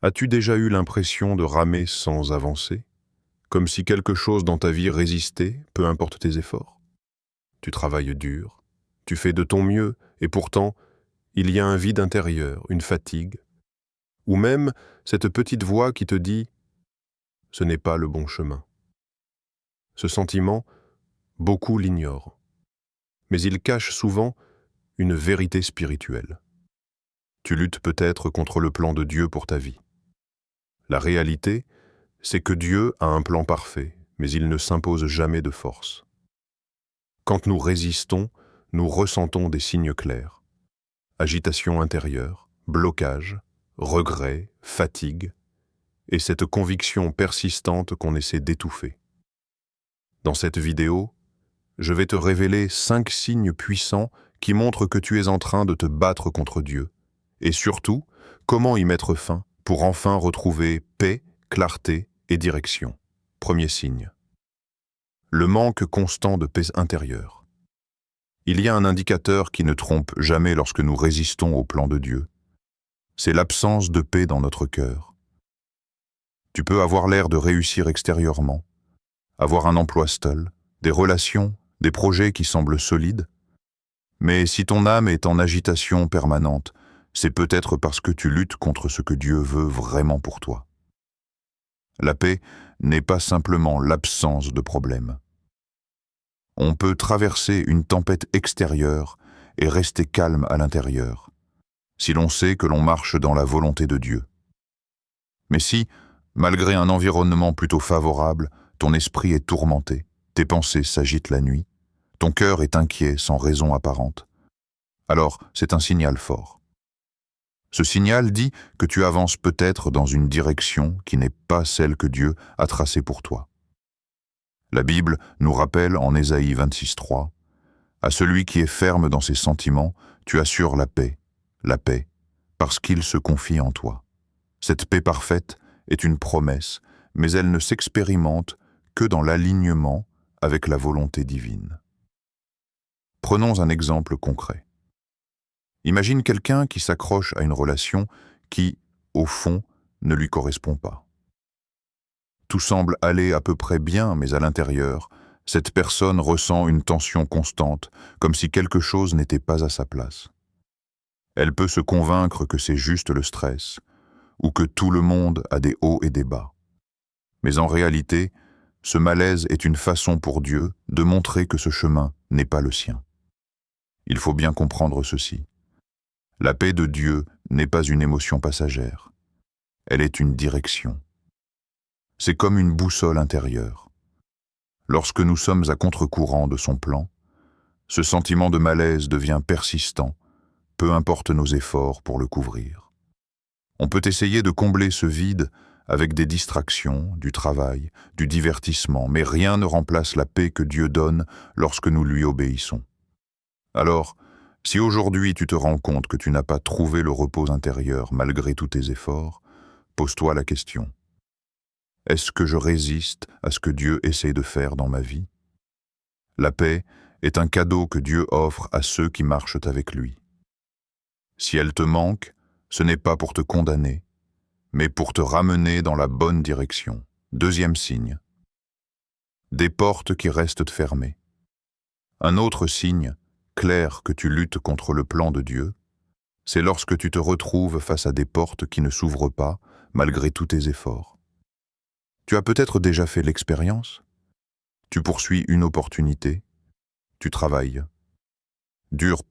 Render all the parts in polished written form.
As-tu déjà eu l'impression de ramer sans avancer, comme si quelque chose dans ta vie résistait, peu importe tes efforts? Tu travailles dur, tu fais de ton mieux, et pourtant, il y a un vide intérieur, une fatigue, ou même cette petite voix qui te dit « ce n'est pas le bon chemin ». Ce sentiment, beaucoup l'ignorent, mais il cache souvent une vérité spirituelle. Tu luttes peut-être contre le plan de Dieu pour ta vie. La réalité, c'est que Dieu a un plan parfait, mais il ne s'impose jamais de force. Quand nous résistons, nous ressentons des signes clairs. Agitation intérieure, blocage, regret, fatigue, et cette conviction persistante qu'on essaie d'étouffer. Dans cette vidéo, je vais te révéler 5 signes puissants qui montrent que tu es en train de te battre contre Dieu, et surtout, comment y mettre fin pour enfin retrouver paix, clarté et direction. Premier signe. Le manque constant de paix intérieure. Il y a un indicateur qui ne trompe jamais lorsque nous résistons au plan de Dieu. C'est l'absence de paix dans notre cœur. Tu peux avoir l'air de réussir extérieurement, avoir un emploi stable, des relations, des projets qui semblent solides, mais si ton âme est en agitation permanente, c'est peut-être parce que tu luttes contre ce que Dieu veut vraiment pour toi. La paix n'est pas simplement l'absence de problème. On peut traverser une tempête extérieure et rester calme à l'intérieur, si l'on sait que l'on marche dans la volonté de Dieu. Mais si, malgré un environnement plutôt favorable, ton esprit est tourmenté, tes pensées s'agitent la nuit, ton cœur est inquiet sans raison apparente, alors c'est un signal fort. Ce signal dit que tu avances peut-être dans une direction qui n'est pas celle que Dieu a tracée pour toi. La Bible nous rappelle en Ésaïe 26:3, « À celui qui est ferme dans ses sentiments, tu assures la paix, parce qu'il se confie en toi. » Cette paix parfaite est une promesse, mais elle ne s'expérimente que dans l'alignement avec la volonté divine. Prenons un exemple concret. Imagine quelqu'un qui s'accroche à une relation qui, au fond, ne lui correspond pas. Tout semble aller à peu près bien, mais à l'intérieur, cette personne ressent une tension constante, comme si quelque chose n'était pas à sa place. Elle peut se convaincre que c'est juste le stress, ou que tout le monde a des hauts et des bas. Mais en réalité, ce malaise est une façon pour Dieu de montrer que ce chemin n'est pas le sien. Il faut bien comprendre ceci. La paix de Dieu n'est pas une émotion passagère. Elle est une direction. C'est comme une boussole intérieure. Lorsque nous sommes à contre-courant de son plan, ce sentiment de malaise devient persistant, peu importe nos efforts pour le couvrir. On peut essayer de combler ce vide avec des distractions, du travail, du divertissement, mais rien ne remplace la paix que Dieu donne lorsque nous lui obéissons. Alors, si aujourd'hui tu te rends compte que tu n'as pas trouvé le repos intérieur malgré tous tes efforts, pose-toi la question. Est-ce que je résiste à ce que Dieu essaie de faire dans ma vie? La paix est un cadeau que Dieu offre à ceux qui marchent avec lui. Si elle te manque, ce n'est pas pour te condamner, mais pour te ramener dans la bonne direction. Deuxième signe. Des portes qui restent fermées. Un autre signe, clair que tu luttes contre le plan de Dieu, c'est lorsque tu te retrouves face à des portes qui ne s'ouvrent pas, malgré tous tes efforts. Tu as peut-être déjà fait l'expérience. Tu poursuis une opportunité, tu travailles, dur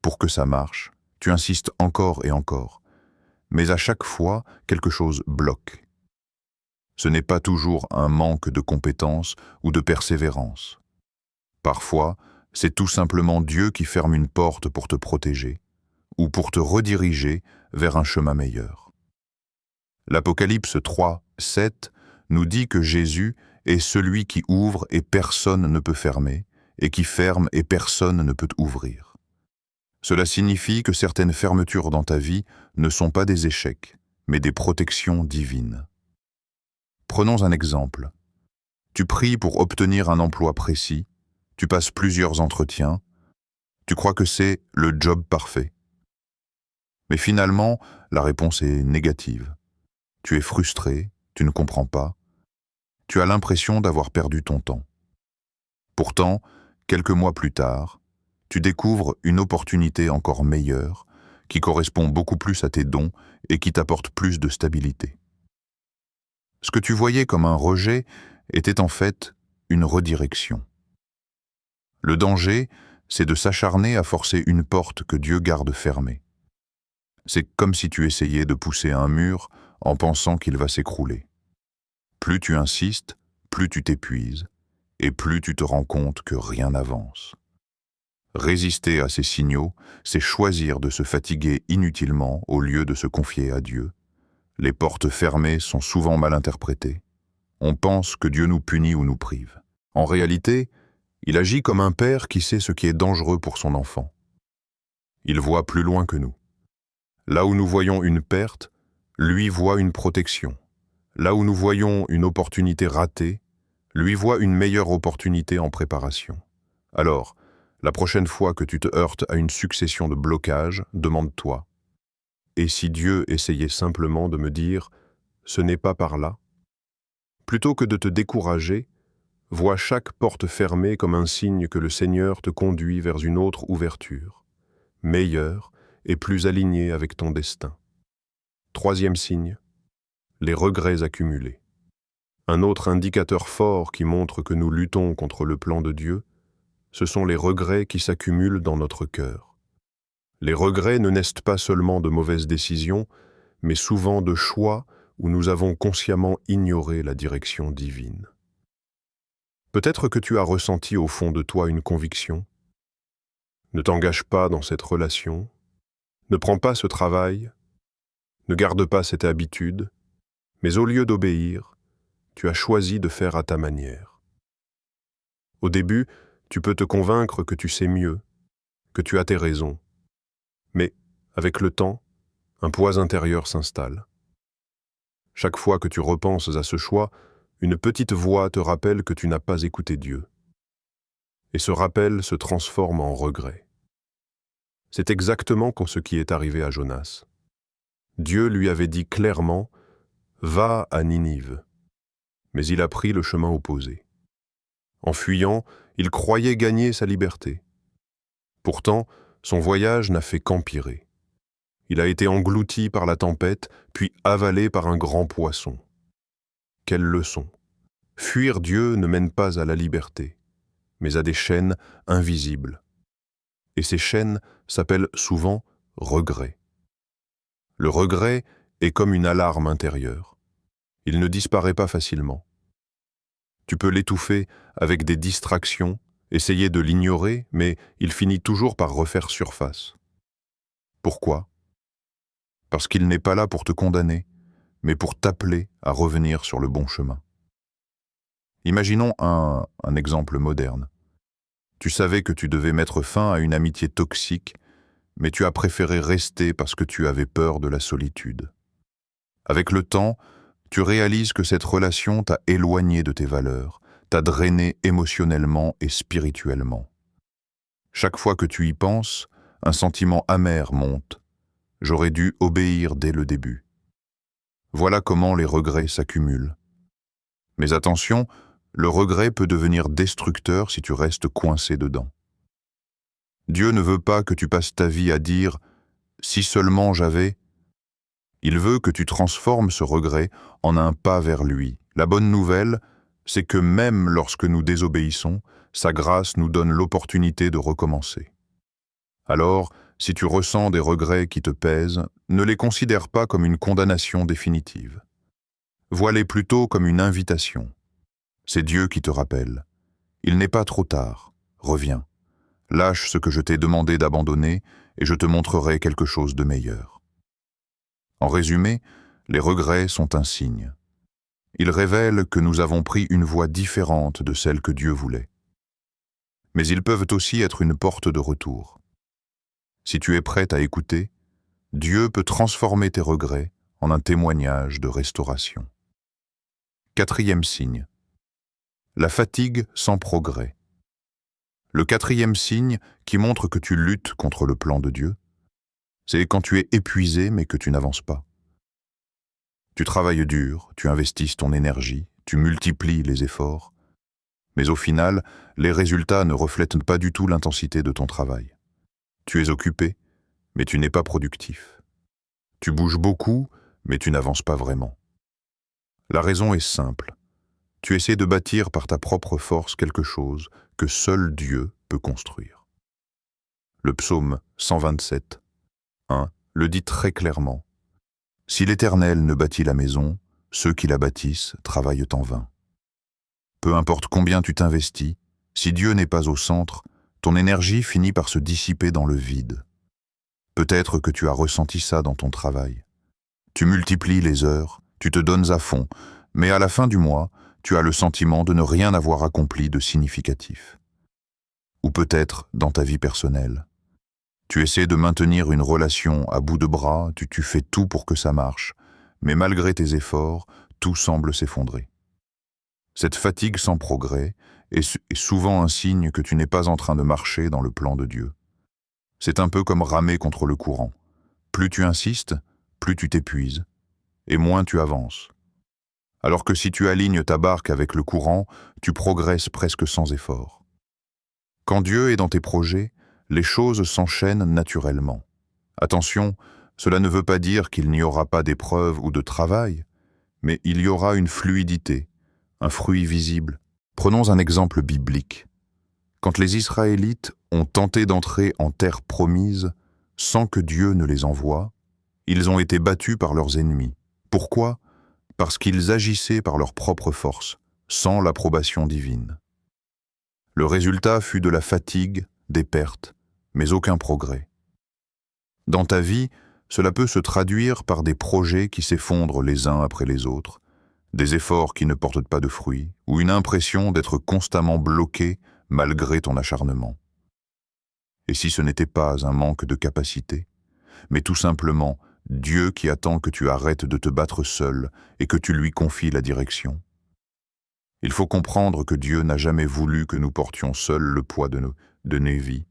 pour que ça marche, tu insistes encore et encore, mais à chaque fois, quelque chose bloque. Ce n'est pas toujours un manque de compétences ou de persévérance. Parfois, c'est tout simplement Dieu qui ferme une porte pour te protéger ou pour te rediriger vers un chemin meilleur. L'Apocalypse 3:7 nous dit que Jésus est celui qui ouvre et personne ne peut fermer, et qui ferme et personne ne peut ouvrir. Cela signifie que certaines fermetures dans ta vie ne sont pas des échecs, mais des protections divines. Prenons un exemple. Tu pries pour obtenir un emploi précis, tu passes plusieurs entretiens, tu crois que c'est le job parfait. Mais finalement, la réponse est négative. Tu es frustré, tu ne comprends pas, tu as l'impression d'avoir perdu ton temps. Pourtant, quelques mois plus tard, tu découvres une opportunité encore meilleure, qui correspond beaucoup plus à tes dons et qui t'apporte plus de stabilité. Ce que tu voyais comme un rejet était en fait une redirection. Le danger, c'est de s'acharner à forcer une porte que Dieu garde fermée. C'est comme si tu essayais de pousser un mur en pensant qu'il va s'écrouler. Plus tu insistes, plus tu t'épuises, et plus tu te rends compte que rien n'avance. Résister à ces signaux, c'est choisir de se fatiguer inutilement au lieu de se confier à Dieu. Les portes fermées sont souvent mal interprétées. On pense que Dieu nous punit ou nous prive. En réalité, il agit comme un père qui sait ce qui est dangereux pour son enfant. Il voit plus loin que nous. Là où nous voyons une perte, lui voit une protection. Là où nous voyons une opportunité ratée, lui voit une meilleure opportunité en préparation. Alors, la prochaine fois que tu te heurtes à une succession de blocages, demande-toi: et si Dieu essayait simplement de me dire « ce n'est pas par là » Plutôt que de te décourager, vois chaque porte fermée comme un signe que le Seigneur te conduit vers une autre ouverture, meilleure et plus alignée avec ton destin. Troisième signe, les regrets accumulés. Un autre indicateur fort qui montre que nous luttons contre le plan de Dieu, ce sont les regrets qui s'accumulent dans notre cœur. Les regrets ne naissent pas seulement de mauvaises décisions, mais souvent de choix où nous avons consciemment ignoré la direction divine. Peut-être que tu as ressenti au fond de toi une conviction. Ne t'engage pas dans cette relation, ne prends pas ce travail, ne garde pas cette habitude, mais au lieu d'obéir, tu as choisi de faire à ta manière. Au début, tu peux te convaincre que tu sais mieux, que tu as tes raisons. Mais, avec le temps, un poids intérieur s'installe. Chaque fois que tu repenses à ce choix, une petite voix te rappelle que tu n'as pas écouté Dieu. Et ce rappel se transforme en regret. C'est exactement ce qui est arrivé à Jonas. Dieu lui avait dit clairement « Va à Ninive », mais il a pris le chemin opposé. En fuyant, il croyait gagner sa liberté. Pourtant, son voyage n'a fait qu'empirer. Il a été englouti par la tempête, puis avalé par un grand poisson. Quelle leçon! Fuir Dieu ne mène pas à la liberté, mais à des chaînes invisibles. Et ces chaînes s'appellent souvent regret. Le regret est comme une alarme intérieure. Il ne disparaît pas facilement. Tu peux l'étouffer avec des distractions, essayer de l'ignorer, mais il finit toujours par refaire surface. Pourquoi? Parce qu'il n'est pas là pour te condamner, mais pour t'appeler à revenir sur le bon chemin. Imaginons un exemple moderne. Tu savais que tu devais mettre fin à une amitié toxique, mais tu as préféré rester parce que tu avais peur de la solitude. Avec le temps, tu réalises que cette relation t'a éloigné de tes valeurs, t'a drainé émotionnellement et spirituellement. Chaque fois que tu y penses, un sentiment amer monte. J'aurais dû obéir dès le début. Voilà comment les regrets s'accumulent. Mais attention, le regret peut devenir destructeur si tu restes coincé dedans. Dieu ne veut pas que tu passes ta vie à dire « si seulement j'avais ». Il veut que tu transformes ce regret en un pas vers lui. La bonne nouvelle, c'est que même lorsque nous désobéissons, sa grâce nous donne l'opportunité de recommencer. Alors, si tu ressens des regrets qui te pèsent, ne les considère pas comme une condamnation définitive. Vois-les plutôt comme une invitation. C'est Dieu qui te rappelle. Il n'est pas trop tard. Reviens. Lâche ce que je t'ai demandé d'abandonner et je te montrerai quelque chose de meilleur. En résumé, les regrets sont un signe. Ils révèlent que nous avons pris une voie différente de celle que Dieu voulait. Mais ils peuvent aussi être une porte de retour. Si tu es prête à écouter, Dieu peut transformer tes regrets en un témoignage de restauration. Quatrième signe. La fatigue sans progrès. Le quatrième signe qui montre que tu luttes contre le plan de Dieu, C'est quand tu es épuisé mais que tu n'avances pas. Tu travailles dur, tu investis ton énergie, tu multiplies les efforts, mais au final, les résultats ne reflètent pas du tout l'intensité de ton travail. Tu es occupé, mais tu n'es pas productif. Tu bouges beaucoup, mais tu n'avances pas vraiment. La raison est simple. Tu essaies de bâtir par ta propre force quelque chose que seul Dieu peut construire. Le psaume 127, 1, le dit très clairement. « Si l'Éternel ne bâtit la maison, ceux qui la bâtissent travaillent en vain. » Peu importe combien tu t'investis, si Dieu n'est pas au centre, ton énergie finit par se dissiper dans le vide. Peut-être que tu as ressenti ça dans ton travail. Tu multiplies les heures, tu te donnes à fond, mais à la fin du mois, tu as le sentiment de ne rien avoir accompli de significatif. Ou peut-être dans ta vie personnelle. Tu essaies de maintenir une relation à bout de bras, tu fais tout pour que ça marche, mais malgré tes efforts, tout semble s'effondrer. Cette fatigue sans progrès est souvent un signe que tu n'es pas en train de marcher dans le plan de Dieu. C'est un peu comme ramer contre le courant. Plus tu insistes, plus tu t'épuises, et moins tu avances. Alors que si tu alignes ta barque avec le courant, tu progresses presque sans effort. Quand Dieu est dans tes projets, les choses s'enchaînent naturellement. Attention, cela ne veut pas dire qu'il n'y aura pas d'épreuves ou de travail, mais il y aura une fluidité, un fruit visible. Prenons un exemple biblique. Quand les Israélites ont tenté d'entrer en terre promise sans que Dieu ne les envoie, ils ont été battus par leurs ennemis. Pourquoi ? Parce qu'ils agissaient par leur propre force, sans l'approbation divine. Le résultat fut de la fatigue, des pertes, mais aucun progrès. Dans ta vie, cela peut se traduire par des projets qui s'effondrent les uns après les autres, des efforts qui ne portent pas de fruits, ou une impression d'être constamment bloqué malgré ton acharnement. Et si ce n'était pas un manque de capacité, mais tout simplement Dieu qui attend que tu arrêtes de te battre seul et que tu lui confies la direction? Il faut comprendre que Dieu n'a jamais voulu que nous portions seuls le poids de nos vies.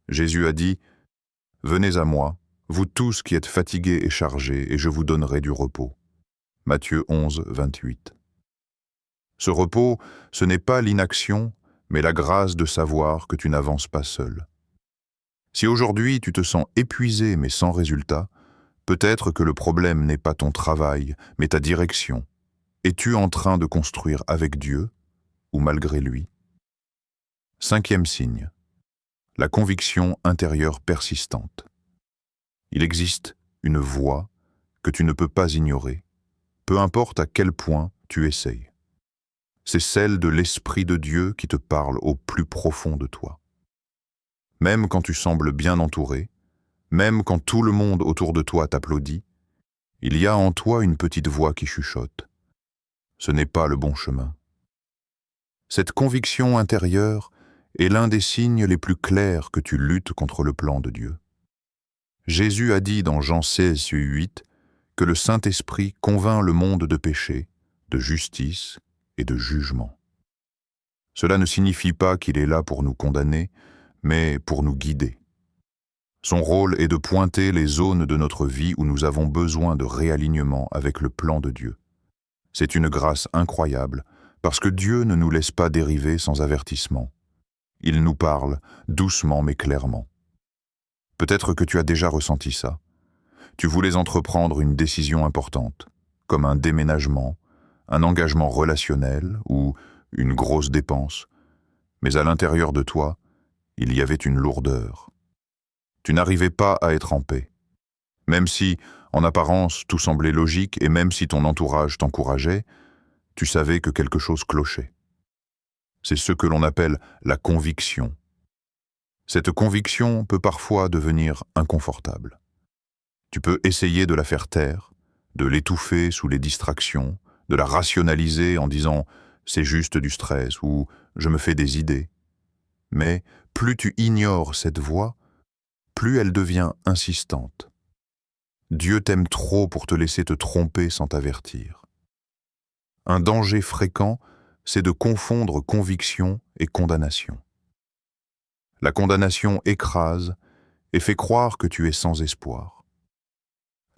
Jésus a dit « Venez à moi, vous tous qui êtes fatigués et chargés, et je vous donnerai du repos. » Matthieu 11, 28. Ce repos, ce n'est pas l'inaction, mais la grâce de savoir que tu n'avances pas seul. Si aujourd'hui tu te sens épuisé mais sans résultat, peut-être que le problème n'est pas ton travail, mais ta direction. Es-tu en train de construire avec Dieu ou malgré lui? 5e signe. La conviction intérieure persistante. Il existe une voix que tu ne peux pas ignorer, peu importe à quel point tu essayes. C'est celle de l'Esprit de Dieu qui te parle au plus profond de toi. Même quand tu sembles bien entouré, même quand tout le monde autour de toi t'applaudit, il y a en toi une petite voix qui chuchote. Ce n'est pas le bon chemin. Cette conviction intérieure est l'un des signes les plus clairs que tu luttes contre le plan de Dieu. Jésus a dit dans Jean 16, 8 que le Saint-Esprit convainc le monde de péché, de justice et de jugement. Cela ne signifie pas qu'il est là pour nous condamner, mais pour nous guider. Son rôle est de pointer les zones de notre vie où nous avons besoin de réalignement avec le plan de Dieu. C'est une grâce incroyable, parce que Dieu ne nous laisse pas dériver sans avertissement. Il nous parle, doucement mais clairement. Peut-être que tu as déjà ressenti ça. Tu voulais entreprendre une décision importante, comme un déménagement, un engagement relationnel ou une grosse dépense, mais à l'intérieur de toi, il y avait une lourdeur. Tu n'arrivais pas à être en paix. Même si, en apparence, tout semblait logique et même si ton entourage t'encourageait, tu savais que quelque chose clochait. C'est ce que l'on appelle la conviction. Cette conviction peut parfois devenir inconfortable. Tu peux essayer de la faire taire, de l'étouffer sous les distractions, de la rationaliser en disant « c'est juste du stress » ou « je me fais des idées ». Mais plus tu ignores cette voix, plus elle devient insistante. Dieu t'aime trop pour te laisser te tromper sans t'avertir. Un danger fréquent, c'est de confondre conviction et condamnation. La condamnation écrase et fait croire que tu es sans espoir.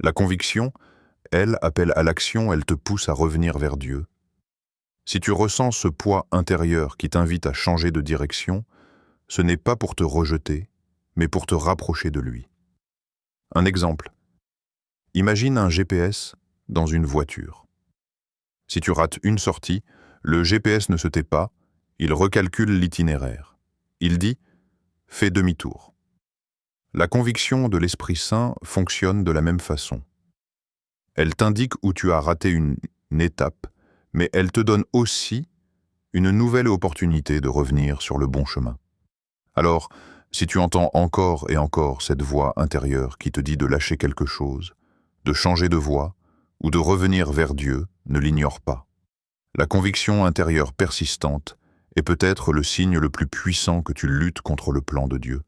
La conviction, elle, appelle à l'action, elle te pousse à revenir vers Dieu. Si tu ressens ce poids intérieur qui t'invite à changer de direction, ce n'est pas pour te rejeter, mais pour te rapprocher de lui. Un exemple. Imagine un GPS dans une voiture. Si tu rates une sortie, le GPS ne se tait pas, il recalcule l'itinéraire. Il dit « fais demi-tour ». La conviction de l'Esprit Saint fonctionne de la même façon. Elle t'indique où tu as raté une étape, mais elle te donne aussi une nouvelle opportunité de revenir sur le bon chemin. Alors, si tu entends encore et encore cette voix intérieure qui te dit de lâcher quelque chose, de changer de voie ou de revenir vers Dieu, ne l'ignore pas. La conviction intérieure persistante est peut-être le signe le plus puissant que tu luttes contre le plan de Dieu.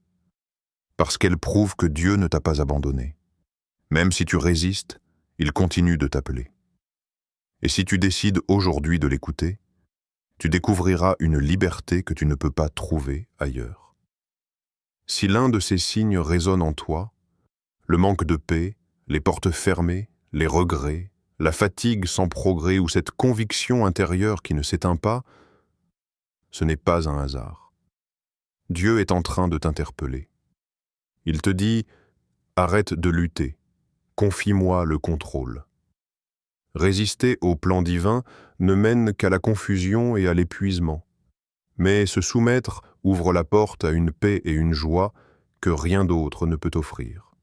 Parce qu'elle prouve que Dieu ne t'a pas abandonné. Même si tu résistes, il continue de t'appeler. Et si tu décides aujourd'hui de l'écouter, tu découvriras une liberté que tu ne peux pas trouver ailleurs. Si l'un de ces signes résonne en toi, le manque de paix, les portes fermées, les regrets, la fatigue sans progrès ou cette conviction intérieure qui ne s'éteint pas, ce n'est pas un hasard. Dieu est en train de t'interpeller. Il te dit « Arrête de lutter, confie-moi le contrôle ». Résister au plan divin ne mène qu'à la confusion et à l'épuisement. Mais se soumettre ouvre la porte à une paix et une joie que rien d'autre ne peut offrir.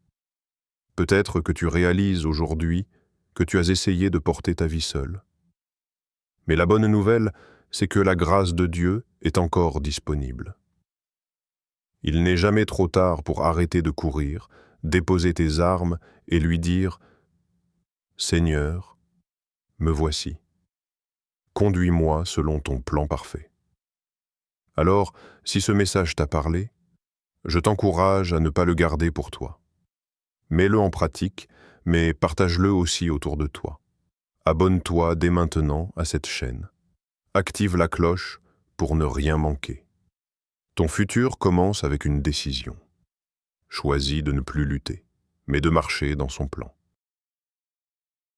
Peut-être que tu réalises aujourd'hui que tu as essayé de porter ta vie seul. Mais la bonne nouvelle, c'est que la grâce de Dieu est encore disponible. Il n'est jamais trop tard pour arrêter de courir, déposer tes armes et lui dire « Seigneur, me voici. Conduis-moi selon ton plan parfait. » Alors, si ce message t'a parlé, je t'encourage à ne pas le garder pour toi. Mets-le en pratique, mais partage-le aussi autour de toi. Abonne-toi dès maintenant à cette chaîne. Active la cloche pour ne rien manquer. Ton futur commence avec une décision. Choisis de ne plus lutter, mais de marcher dans son plan.